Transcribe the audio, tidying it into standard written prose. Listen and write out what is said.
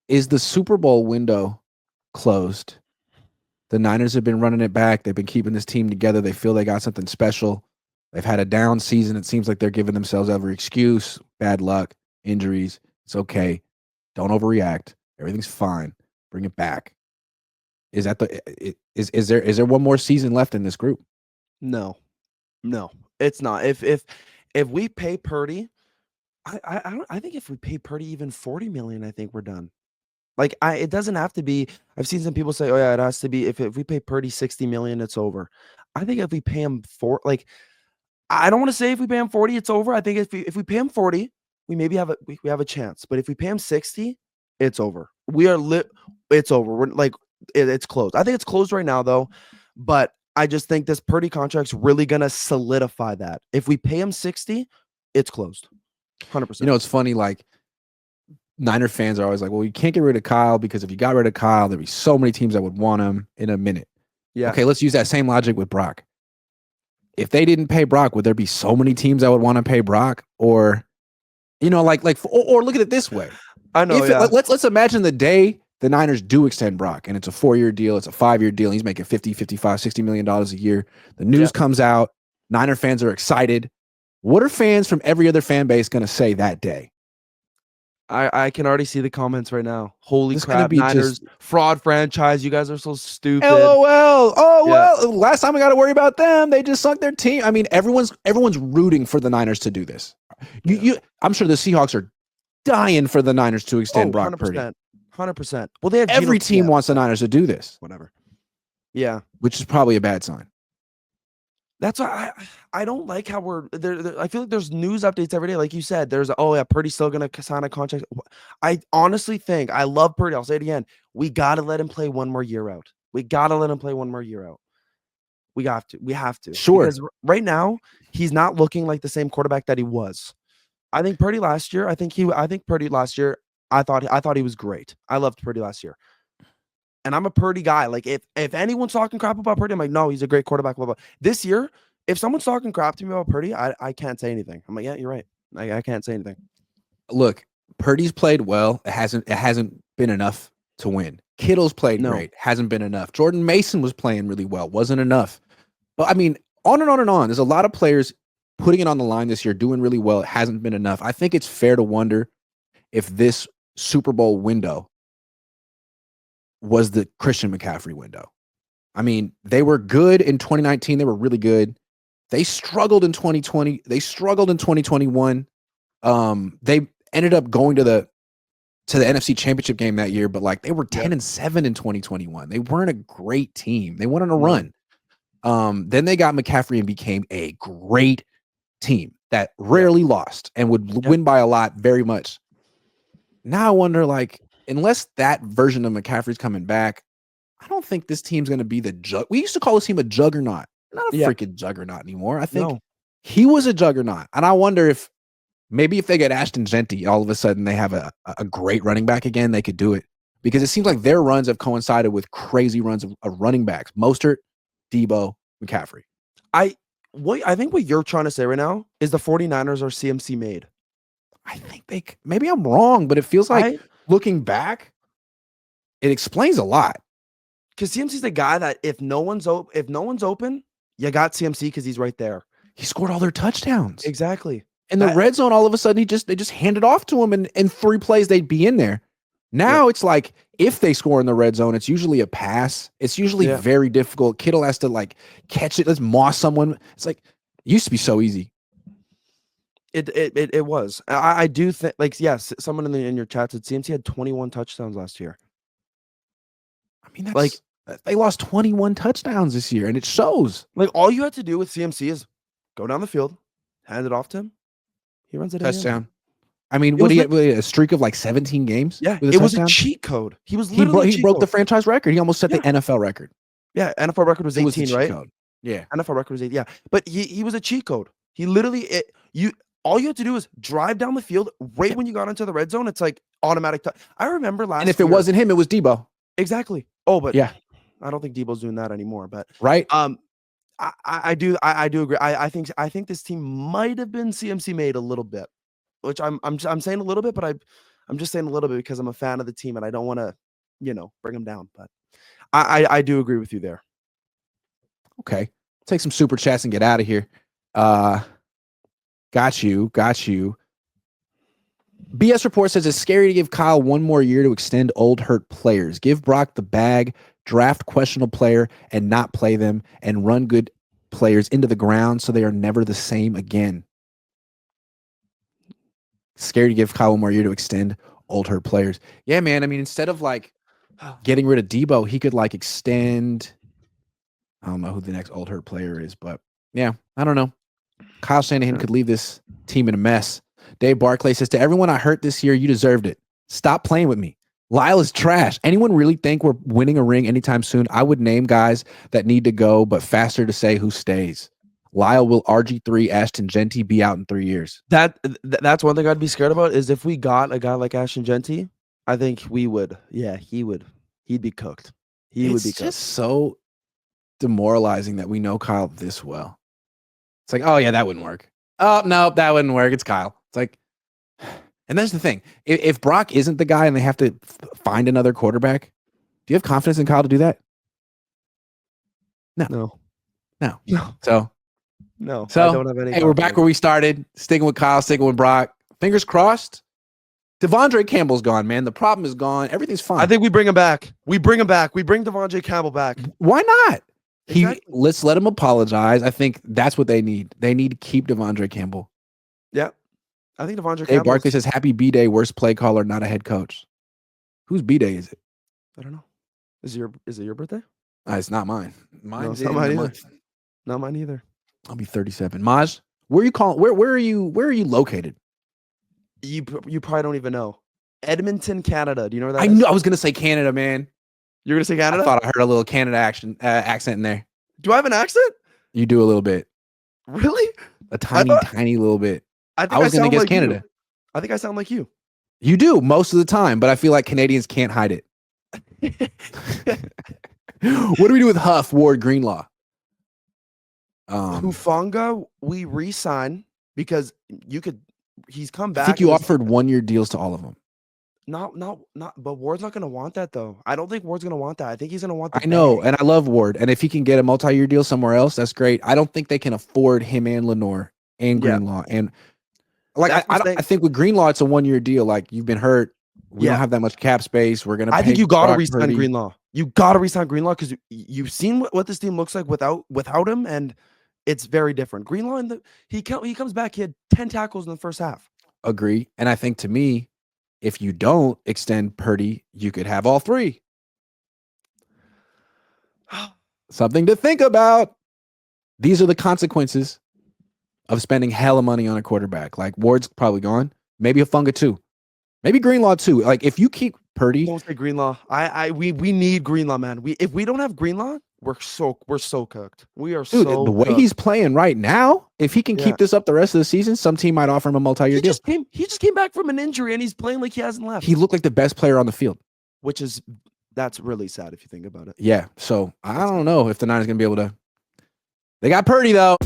is the Super Bowl window closed? The Niners have been running it back. They've been keeping this team together. They feel they got something special. They've had a down season. It seems like they're giving themselves every excuse. Bad luck, injuries. It's okay. Don't overreact. Everything's fine. Bring it back. Is that is there one more season left in this group? No, it's not. If we pay Purdy, I think if we pay Purdy even 40 million, I think we're done. Like it doesn't have to be. I've seen some people say, "Oh yeah, it has to be." If we pay Purdy 60 million, it's over. I think if we pay him I don't want to say if we pay him 40, it's over. I think if we pay him 40, we maybe have a chance. But if we pay him 60, it's over. It's over. We're like it's closed. I think it's closed right now though. But I just think this Purdy contract's really gonna solidify that. If we pay him 60, it's closed. 100%. You know, it's funny, like Niner fans are always like, well, you can't get rid of Kyle because if you got rid of Kyle, there'd be so many teams that would want him in a minute. Yeah. Okay, let's use that same logic with Brock. If they didn't pay Brock, would there be so many teams that would want to pay Brock? Or, you know, or look at it this way. I know. Let's imagine the day the Niners do extend Brock and it's a 4-year deal, it's a 5-year deal. And he's making 50, 55, $60 million a year. The news comes out. Niner fans are excited. What are fans from every other fan base going to say that day? I can already see the comments right now. Holy crap, Niners, fraud franchise. You guys are so stupid. LOL. Oh, well, last time we got to worry about them. They just sunk their team. I mean, everyone's rooting for the Niners to do this. I'm sure the Seahawks are dying for the Niners to extend Brock 100%, Purdy. 100%. Well, they have every team wants the Niners to do this. Whatever. Yeah. Which is probably a bad sign. That's why I don't like how we're there. I feel like there's news updates every day. Like you said, there's Purdy's still going to sign a contract. I honestly think I love Purdy. I'll say it again. We got to let him play one more year out. We got to let him play one more year out. We have to. Sure. Because right now he's not looking like the same quarterback that he was. I think Purdy last year, I thought he was great. I loved Purdy last year. And I'm a Purdy guy. Like if anyone's talking crap about Purdy, I'm like, no, he's a great quarterback. Blah, blah. This year, if someone's talking crap to me about Purdy, I can't say anything. I'm like, yeah, you're right. I can't say anything. Look, Purdy's played well. It hasn't been enough to win. Kittle's played great. Hasn't been enough. Jordan Mason was playing really well. Wasn't enough. But I mean, on and on and on. There's a lot of players putting it on the line this year, doing really well. It hasn't been enough. I think it's fair to wonder if this Super Bowl window was the Christian McCaffrey window. I mean, they were good in 2019. They were really good. They struggled in 2020. They struggled in 2021. They ended up going to the NFC Championship game that year, but like they were 10-7 in 2021. They weren't a great team. They went on a run. Then they got McCaffrey and became a great team that rarely lost and would win by a lot very much. Now I wonder, like, unless that version of McCaffrey's coming back, I don't think this team's going to be we used to call this team a juggernaut. Not a freaking juggernaut anymore. I think he was a juggernaut. And I wonder if maybe if they get Ashton Genty, all of a sudden they have a great running back again, they could do it. Because it seems like their runs have coincided with crazy runs of running backs. Mostert, Debo, McCaffrey. I think what you're trying to say right now is the 49ers are CMC made. I think maybe I'm wrong, but it feels like looking back, it explains a lot. Because CMC's the guy that if no one's open, you got CMC because he's right there. He scored all their touchdowns. Exactly. In the red zone, all of a sudden, they just handed off to him, and in 3 plays, they'd be in there. Now it's like if they score in the red zone, it's usually a pass. It's usually very difficult. Kittle has to like catch it. Let's moss someone. It's like it used to be so easy. It was. I do think yes. Someone in your chat said CMC had 21 touchdowns last year. I mean, that's they lost 21 touchdowns this year, and it shows. Like all you had to do with CMC is go down the field, hand it off to him. He runs it touchdown. I mean, what he had a streak of like 17 games? Yeah, it was a cheat code. He was literally he broke the franchise record. He almost set the NFL record. Yeah, NFL record was 18, right? Code. Yeah. NFL record was 8. Yeah. But he was a cheat code. He literally all you had to do is drive down the field right when you got into the red zone. It's like automatic. I remember last year. And if it wasn't him, it was Debo. Exactly. Oh, but yeah, I don't think Debo's doing that anymore. But right. I do agree. I think this team might have been CMC made a little bit, which I'm saying a little bit, but I'm just saying a little bit because I'm a fan of the team and I don't want to, bring them down. But I do agree with you there. Okay. Take some super chats and get out of here. Got you. BS Report says it's scary to give Kyle one more year to extend old hurt players. Give Brock the bag, draft questionable player, and not play them, and run good players into the ground so they are never the same again. Scary to give Kyle one more year to extend old hurt players. Yeah, man. I mean, instead of like getting rid of Debo, he could like extend. I don't know who the next old hurt player is, but yeah, I don't know. Kyle Shanahan could leave this team in a mess. Dave Barclay says, to everyone I hurt this year, you deserved it. Stop playing with me. Lyle is trash. Anyone really think we're winning a ring anytime soon? I would name guys that need to go, but faster to say who stays. Lyle, will RG3, Ashton Genty be out in 3 years? That's one thing I'd be scared about is if we got a guy like Ashton Genty, I think we would. Yeah, he would. He'd be cooked. He would be cooked. It's just so demoralizing that we know Kyle this well. It's like, oh yeah, that wouldn't work. Oh no, that wouldn't work. It's Kyle. It's like, and that's the thing. If Brock isn't the guy and they have to find another quarterback, do you have confidence in Kyle to do that? No. So I don't have any. Hey, we're back where we started. Sticking with Kyle, sticking with Brock. Fingers crossed. Devondre Campbell's gone, man. The problem is gone. Everything's fine. I think we bring him back. We bring Devondre Campbell back. Why not? Let's let him apologize. I think that's what they need. They need to keep Devondre Campbell. Yeah. I think Devondre Campbell. Barkley says, happy B-Day, worst play caller, not a head coach. Whose B-Day is it? I don't know. Is it your birthday? It's not mine. Mine's not mine either. Not mine either. I'll be 37. Maj, where are you calling? Where are you located? You probably don't even know. Edmonton, Canada. Do you know where that is? I knew I was gonna say Canada, man. You're gonna say Canada? I thought I heard a little Canada accent in there. Do I have an accent? You do a little bit. Really? A tiny little bit. I was gonna guess like Canada. I think I sound like you. You do most of the time, but I feel like Canadians can't hide it. What do we do with Huff, Ward, Greenlaw? Hufanga, we re-sign because he's come back. I think you offered 1-year deals to all of them. Not. But Ward's not going to want that though. I don't think Ward's going to want that. I think he's going to want. I know, and I love Ward. And if he can get a multi-year deal somewhere else, that's great. I don't think they can afford him and Lenore and Greenlaw. And like I think with Greenlaw, it's a 1-year deal. Like you've been hurt. We don't have that much cap space. We're gonna. I think you got to re-sign Greenlaw. You got to re-sign Greenlaw because you've seen what this team looks like without him, and it's very different. Greenlaw, he comes back. He had 10 tackles in the first half. Agree, and I think to me, if you don't extend Purdy, you could have all three. Something to think about. These are the consequences of spending hella money on a quarterback. Like Ward's probably gone. Maybe Hufanga too. Maybe Greenlaw too. Like if you keep Purdy, don't say Greenlaw. We need Greenlaw, man. If we don't have Greenlaw, we're so cooked. We are the way he's playing right now. If he can keep this up the rest of the season, some team might offer him a multi-year deal. He just came back from an injury and he's playing like he hasn't left. He looked like the best player on the field, that's really sad if you think about it. Yeah. So I don't know if the Niners gonna be able to. They got Purdy though.